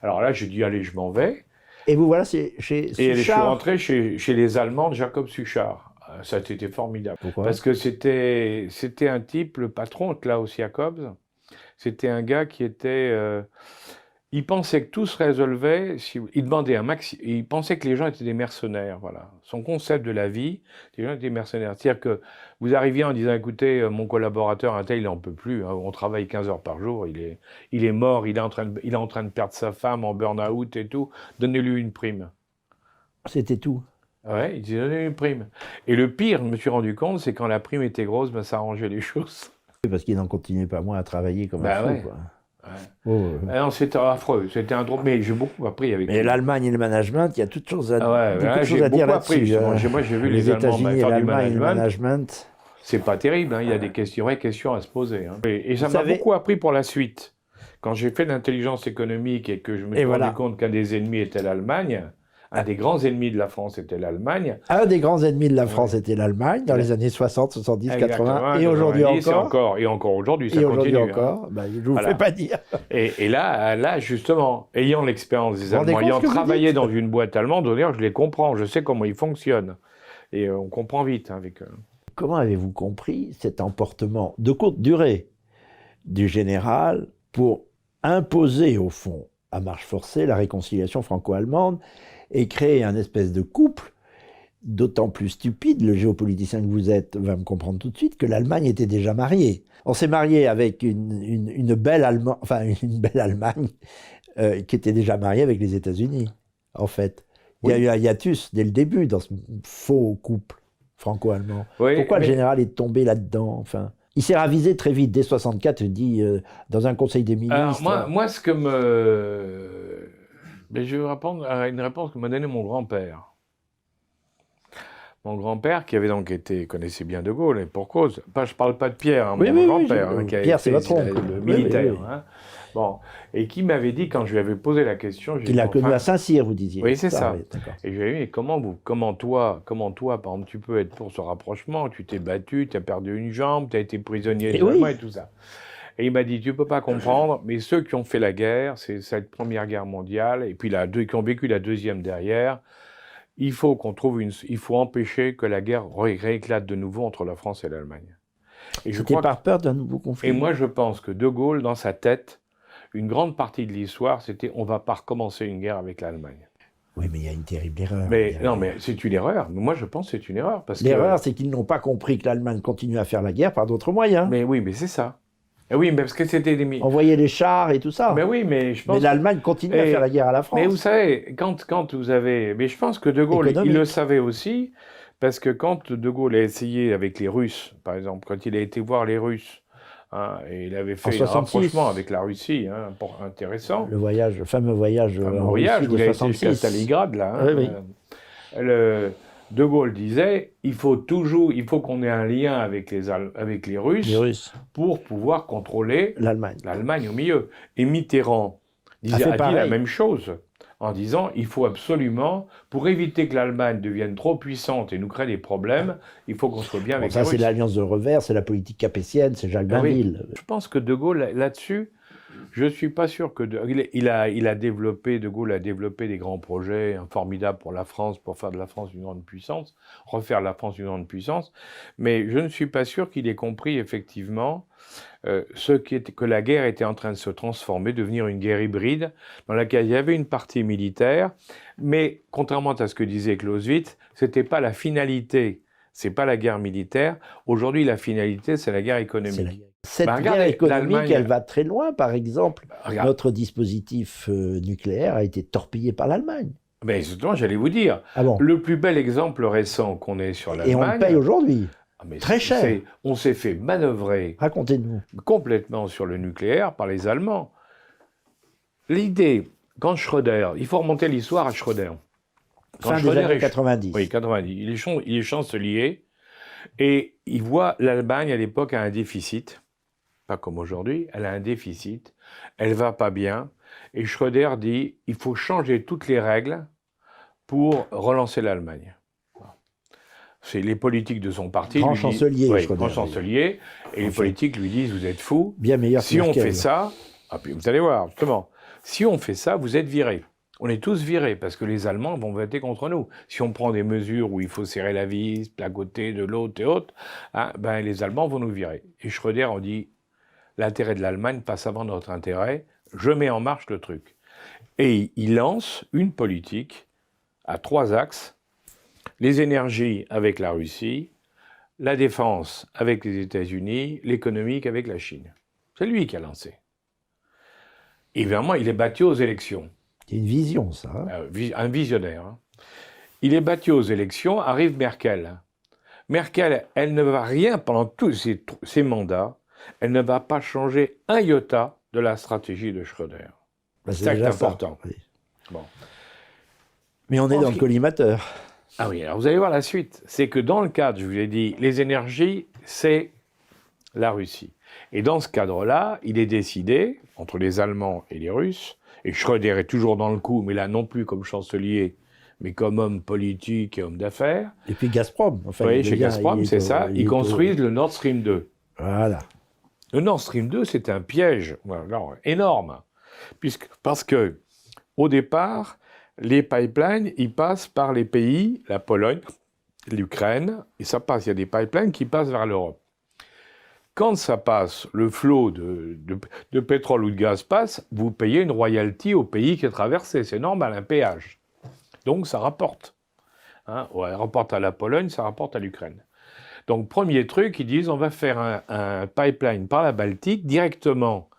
Alors là, j'ai dit, allez, je m'en vais. Et vous voilà chez Et je suis Suchard. rentré chez les Allemands de Jacob Suchard. Ça a été formidable. Pourquoi? Parce que c'était un type, le patron de Klaus Jacobs, c'était un gars qui était... il pensait que tout se résolvait, il demandait il pensait que les gens étaient des mercenaires, voilà. Son concept de la vie, les gens étaient des mercenaires. C'est-à-dire que vous arriviez en disant, écoutez, mon collaborateur, un tel, il n'en peut plus, hein, on travaille 15 heures par jour, il est mort, il est en train de perdre sa femme en burn-out et tout, donnez-lui une prime. C'était tout. Ouais, il disait, donnez-lui une prime. Et le pire, je me suis rendu compte, c'est quand la prime était grosse, ben, ça arrangeait les choses. Parce qu'il n'en continuait pas moins à travailler comme un Bah fou, ouais. quoi. Ouais. Oh, Ah non, c'était affreux, c'était un drôle, mais j'ai beaucoup appris avec mais lui. l'Allemagne et le management, il y a beaucoup de choses à dire Appris, là-dessus. moi, j'ai vu les les Allemands États-Unis et faire du l'Allemagne et le management. management. C'est pas terrible, hein, il y a des vraies questions à se poser. Hein. Et ça m'a beaucoup appris pour la suite. Quand j'ai fait l'intelligence économique et que je me suis rendu compte qu'un des ennemis était l'Allemagne, un des grands ennemis de la France était l'Allemagne. Un des grands ennemis de la France était l'Allemagne dans les années 60, 70, 80, et aujourd'hui encore. Et encore aujourd'hui, ça continue. Et aujourd'hui encore, hein. Je ne vous fais pas dire. Et là, justement, ayant l'expérience des Allemands, ayant travaillé dans une boîte allemande, je les comprends, je sais comment ils fonctionnent. Et on comprend vite avec eux. Comment avez-vous compris cet emportement de courte durée du général pour imposer, au fond, à marche forcée, la réconciliation franco-allemande et créer un espèce de couple, d'autant plus stupide, le géopoliticien que vous êtes va me comprendre tout de suite, que l'Allemagne était déjà mariée. On s'est marié avec une belle Allemagne qui était déjà mariée avec les États-Unis, en fait. Il y a eu un hiatus dès le début dans ce faux couple franco-allemand. Oui, pourquoi le général est tombé là-dedans, enfin? Il s'est ravisé très vite, dès 64, il dit, dans un conseil des ministres... Alors moi, ce que je vais répondre à une réponse que m'a donnée mon grand-père. Mon grand-père, qui avait donc connaissait bien De Gaulle, et pour cause. Je parle pas de Pierre, hein, mon grand-père. Pierre, c'est votre oncle. Le militaire. Hein. Bon, et qui m'avait dit, quand je lui avais posé la question... Qu'il a connu à Saint-Cyr, vous disiez. Oui, c'est ça. Oui, et je lui ai dit, comment toi, par exemple, tu peux être pour ce rapprochement? Tu t'es battu, tu as perdu une jambe, tu as été prisonnier de Allemands et tout ça. Et il m'a dit, tu peux pas comprendre, mais ceux qui ont fait la guerre, c'est cette Première Guerre mondiale, et puis qui ont vécu la Deuxième derrière, il faut empêcher que la guerre rééclate de nouveau entre la France et l'Allemagne. C'était par peur d'un nouveau conflit. Et moi, je pense que De Gaulle, dans sa tête, une grande partie de l'histoire, c'était on va pas recommencer une guerre avec l'Allemagne. Oui, mais il y a une terrible erreur. Mais c'est une erreur. Moi, je pense que c'est une erreur. L'erreur, c'est qu'ils n'ont pas compris que l'Allemagne continue à faire la guerre par d'autres moyens. Mais oui, mais c'est ça. Et oui, mais parce que c'était des... Envoyer les chars et tout ça. Mais oui, mais je pense... Mais l'Allemagne continue à faire la guerre à la France. Mais vous savez, quand vous avez... Mais je pense que De Gaulle, il le savait aussi, parce que quand De Gaulle a essayé avec les Russes, par exemple, quand il a été voir les Russes, hein, et il avait fait un rapprochement avec la Russie, hein, intéressant. Le fameux voyage où il a été jusqu'à Stalingrad, là. Hein, oui. De Gaulle disait, il faut qu'on ait un lien avec les Russes pour pouvoir contrôler l'Allemagne au milieu. Et Mitterrand a dit la même chose, en disant, il faut absolument, pour éviter que l'Allemagne devienne trop puissante et nous crée des problèmes, il faut qu'on soit bien avec les Russes. Ça, c'est l'alliance de revers, c'est la politique capétienne, c'est Jacques Bainville. Je pense que De Gaulle, là-dessus, je ne suis pas sûr que... De Gaulle a développé des grands projets formidables pour la France, pour faire de la France une grande puissance, refaire de la France une grande puissance, mais je ne suis pas sûr qu'il ait compris effectivement que la guerre était en train de se transformer, devenir une guerre hybride, dans laquelle il y avait une partie militaire, mais contrairement à ce que disait Clausewitz, ce n'était pas la finalité, ce n'est pas la guerre militaire. Aujourd'hui, la finalité, c'est la guerre économique. Cette guerre économique, elle va très loin. Par exemple, notre dispositif nucléaire a été torpillé par l'Allemagne. Mais justement, j'allais vous dire, le plus bel exemple récent qu'on ait sur l'Allemagne... Et on le paye aujourd'hui, très cher. On s'est fait manœuvrer complètement sur le nucléaire par les Allemands. L'idée, quand Schröder... Il faut remonter l'histoire à Schröder. Fin des années 90. Oui, 90. Il est chancelier et il voit l'Allemagne à l'époque a un déficit. Pas comme aujourd'hui, elle a un déficit, elle va pas bien, et Schröder dit il faut changer toutes les règles pour relancer l'Allemagne. C'est les politiques de son parti. Grand chancelier, grand chancelier, et les politiques lui disent vous êtes fous. Bien meilleur si on fait ça, puis vous allez voir, justement, Si on fait ça, vous êtes virés. On est tous virés parce que les Allemands vont voter contre nous. Si on prend des mesures où il faut serrer la vis, placoter de l'autre et autres, hein, ben les Allemands vont nous virer. Et Schröder, on dit, l'intérêt de l'Allemagne passe avant notre intérêt, je mets en marche le truc. Et il lance une politique à 3 axes, les énergies avec la Russie, la défense avec les États-Unis, l'économique avec la Chine. C'est lui qui a lancé. Évidemment, il est battu aux élections. C'est une vision, ça. Hein. Un visionnaire. Hein. Il est battu aux élections, arrive Merkel. Merkel, elle ne va rien, pendant tous ses mandats, elle ne va pas changer un iota de la stratégie de Schröder. Bah, c'est important. Oui. Bon. Mais on est dans le collimateur. Ah oui, alors vous allez voir la suite. C'est que dans le cadre, je vous l'ai dit, les énergies, c'est la Russie. Et dans ce cadre-là, il est décidé, entre les Allemands et les Russes, et Schröder est toujours dans le coup, mais là non plus comme chancelier, mais comme homme politique et homme d'affaires. Et puis Gazprom. Enfin, oui, chez Gazprom, c'est ça. Ils construisent le Nord Stream 2. Voilà. Le Nord Stream 2, c'est un piège alors, énorme. Parce que, au départ, les pipelines, ils passent par les pays, la Pologne, l'Ukraine, et ça passe. Il y a des pipelines qui passent vers l'Europe. Quand ça passe, le flot de pétrole ou de gaz passe, vous payez une royalty au pays qui est traversé. C'est normal, un péage. Donc ça rapporte. Hein, ouais, rapporte à la Pologne, ça rapporte à l'Ukraine. Donc premier truc, ils disent on va faire un pipeline par la Baltique directement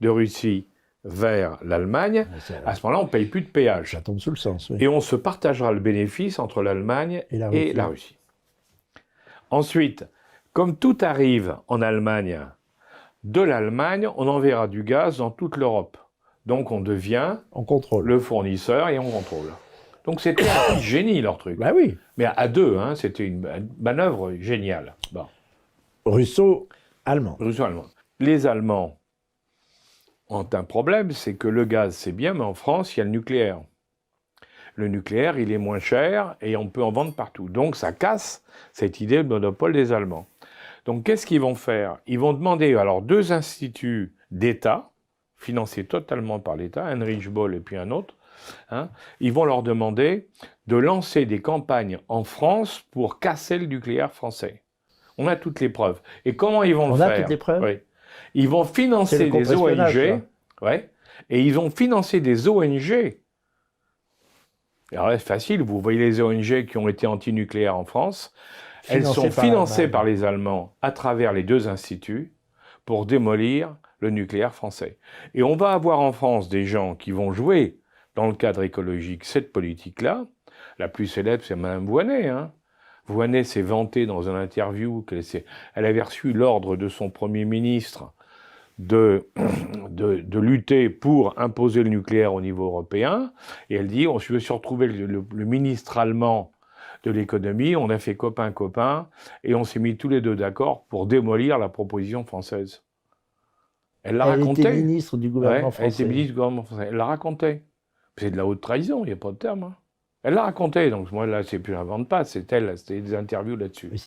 de Russie vers l'Allemagne. À ce moment-là, on ne paye plus de péage. Ça tombe sous le sens, oui. Et on se partagera le bénéfice entre l'Allemagne et la Russie. Ensuite, comme tout arrive en Allemagne, de l'Allemagne, on enverra du gaz dans toute l'Europe. Donc on devient le fournisseur et on contrôle. Donc c'était un génie leur truc. Bah oui. Mais à deux, hein, c'était une manœuvre géniale. Bon. Russo-allemand. Russo-allemand. Les Allemands ont un problème, c'est que le gaz c'est bien, mais en France il y a le nucléaire. Le nucléaire, il est moins cher et on peut en vendre partout. Donc ça casse cette idée de monopole des Allemands. Donc qu'est-ce qu'ils vont faire? Ils vont demander alors 2 instituts d'État, financés totalement par l'État, Heinrich Böll et puis un autre, hein, ils vont leur demander de lancer des campagnes en France pour casser le nucléaire français. On a toutes les preuves. Et comment ils vont le faire? On a toutes les preuves? Oui. Ils vont financer des ONG, ouais, et ils vont financer des ONG. Alors c'est facile, vous voyez les ONG qui ont été anti-nucléaires en France, elles sont financées par les Allemands à travers les 2 instituts pour démolir le nucléaire français. Et on va avoir en France des gens qui vont jouer dans le cadre écologique cette politique-là. La plus célèbre, c'est Mme Voynet. Hein. Voynet s'est vantée dans une interview qu'elle avait reçu l'ordre de son Premier ministre de lutter pour imposer le nucléaire au niveau européen. Et elle dit, je me suis retrouvé le ministre allemand de l'économie, on a fait copain-copain, et on s'est mis tous les deux d'accord pour démolir la proposition française. Elle l'a raconté. Elle était ministre du gouvernement français. Elle était ministre du gouvernement français. Elle l'a raconté. C'est de la haute trahison, il n'y a pas de terme. Hein. Elle l'a raconté, donc moi là, c'est plus j'invente pas, c'était des interviews là-dessus.